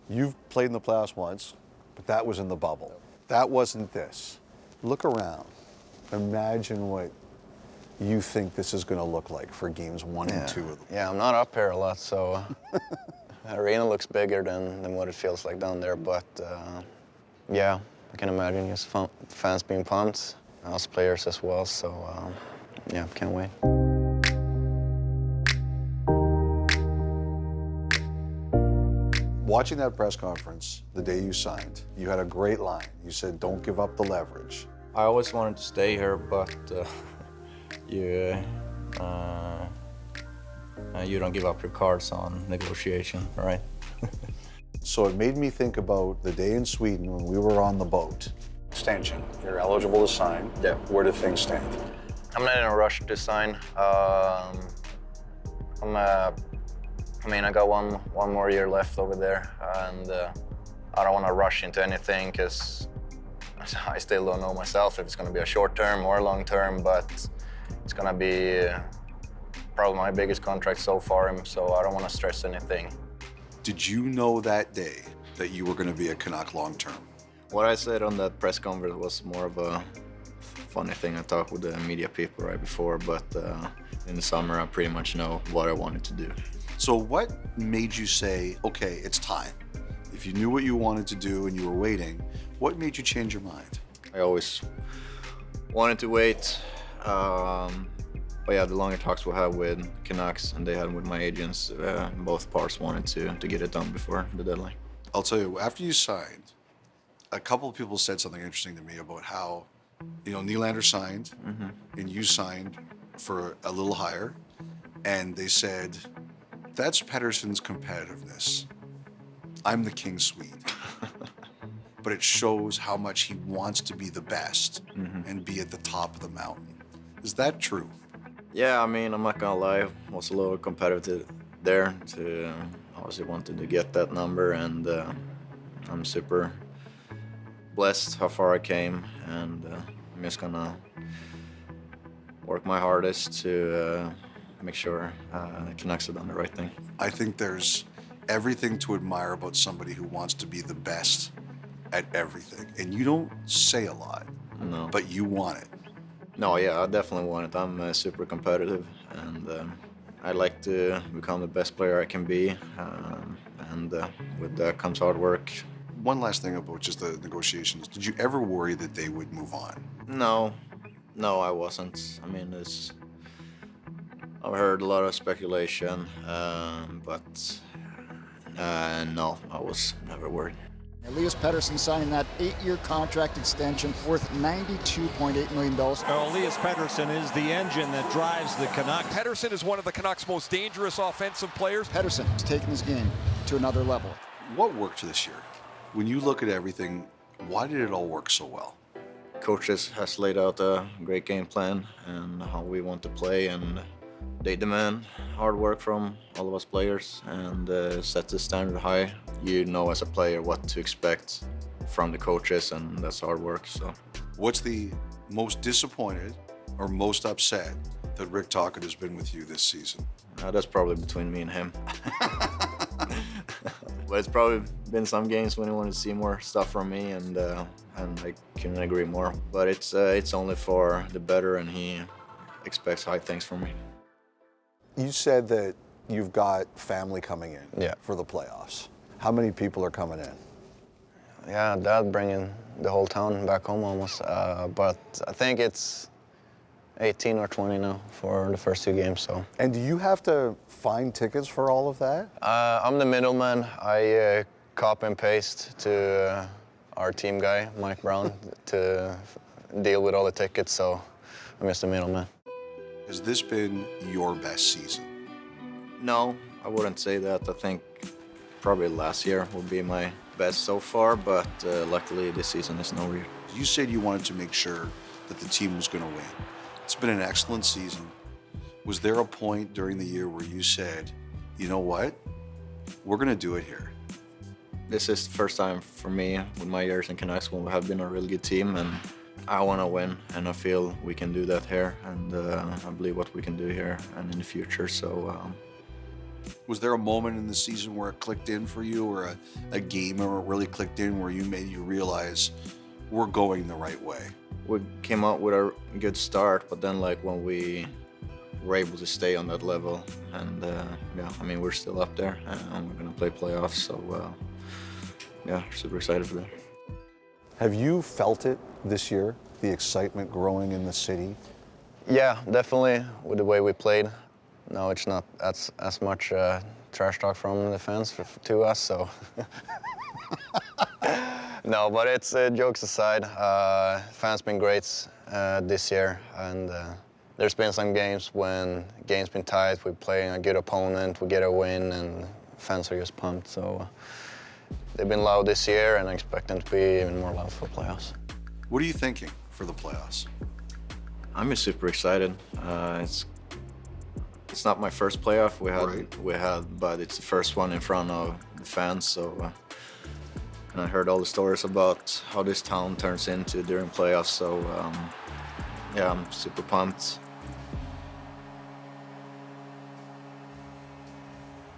You've played in the playoffs once, but that was in the bubble. That wasn't this. Look around. Imagine what you think this is going to look like for games 1 and 2 of them. Yeah, I'm not up here a lot, so the arena looks bigger than what it feels like down there. But yeah, I can imagine just fans being pumped, us players as well. So yeah, can't wait. Watching that press conference the day you signed, you had a great line. You said, "Don't give up the leverage." I always wanted to stay here, but you don't give up your cards on negotiation, right? So it made me think about the day in Sweden when we were on the boat. Extension, you're eligible to sign. Yeah. Where do things stand? I'm not in a rush to sign. I got one more year left over there, and I don't want to rush into anything because I still don't know myself if it's going to be a short term or a long term, but it's going to be probably my biggest contract so far, so I don't want to stress anything. Did you know that day that you were going to be a Canuck long term? What I said on that press conference was more of a funny thing. I talked with the media people right before, but in the summer I pretty much know what I wanted to do. So what made you say, okay, it's time? If you knew what you wanted to do and you were waiting, what made you change your mind? I always wanted to wait, but yeah, the longer talks we had with Canucks and they had with my agents, both parts wanted to get it done before the deadline. I'll tell you, after you signed, a couple of people said something interesting to me about how, Nylander signed and you signed for a little higher, and they said, that's Pettersson's competitiveness. I'm the King Swede. But it shows how much he wants to be the best and be at the top of the mountain. Is that true? Yeah, I'm not gonna lie, I was a little competitive there to obviously wanted to get that number, and I'm super blessed how far I came, and I'm just gonna work my hardest to make sure Canucks have done the right thing. I think there's everything to admire about somebody who wants to be the best at everything. And you don't say a lot, No. but you want it. No, yeah, I definitely want it. I'm super competitive, and I like to become the best player I can be, and with that comes hard work. One last thing about just the negotiations. Did you ever worry that they would move on? No, I wasn't. I've heard a lot of speculation, but no, I was never worried. Elias Pettersson signing that 8-year contract extension worth $92.8 million. Elias Pettersson is the engine that drives the Canucks. Pettersson is one of the Canucks' most dangerous offensive players. Pettersson has taken his game to another level. What worked this year? When you look at everything, why did it all work so well? Coaches has laid out a great game plan and how we want to play, and they demand hard work from all of us players and set the standard high. You know as a player what to expect from the coaches, and that's hard work. So, what's the most disappointed or most upset that Rick Tocchet has been with you this season? That's probably between me and him. But it's probably been some games when he wanted to see more stuff from me, and I couldn't agree more. But it's only for the better, and he expects high things from me. You said that you've got family coming in for the playoffs. How many people are coming in? Yeah, Dad bringing the whole town back home almost, but I think it's 18 or 20 now for the first 2 games. So. And do you have to find tickets for all of that? I'm the middleman. I copy and paste to our team guy, Mike Brown, to deal with all the tickets, so I'm just the middleman. Has this been your best season? No, I wouldn't say that. I think probably last year will be my best so far, but luckily this season is no real. You said you wanted to make sure that the team was going to win. It's been an excellent season. Was there a point during the year where you said, you know what, we're going to do it here? This is the first time for me with my years in Canucks when we have been a really good team, and I want to win, and I feel we can do that here, and I believe what we can do here and in the future. So Was there a moment in the season where it clicked in for you, or a game where it really clicked in where you made you realize we're going the right way? We came out with a good start, but then like when we were able to stay on that level, and yeah, I mean, we're still up there, and we're gonna play playoffs, so yeah, super excited for that. Have you felt it this year, the excitement growing in the city? Yeah, definitely with the way we played. No, it's not as much trash talk from the fans to us, so. No, but it's jokes aside. Fans been great this year, and there's been some games when games been tight. We're playing a good opponent, we get a win, and fans are just pumped. So they've been loud this year, and I expect them to be even more loud for playoffs. What are you thinking for the playoffs? I'm just super excited. It's not my first playoff we had, but it's the first one in front of the fans. So, and I heard all the stories about how this town turns into during playoffs. So, yeah, I'm super pumped.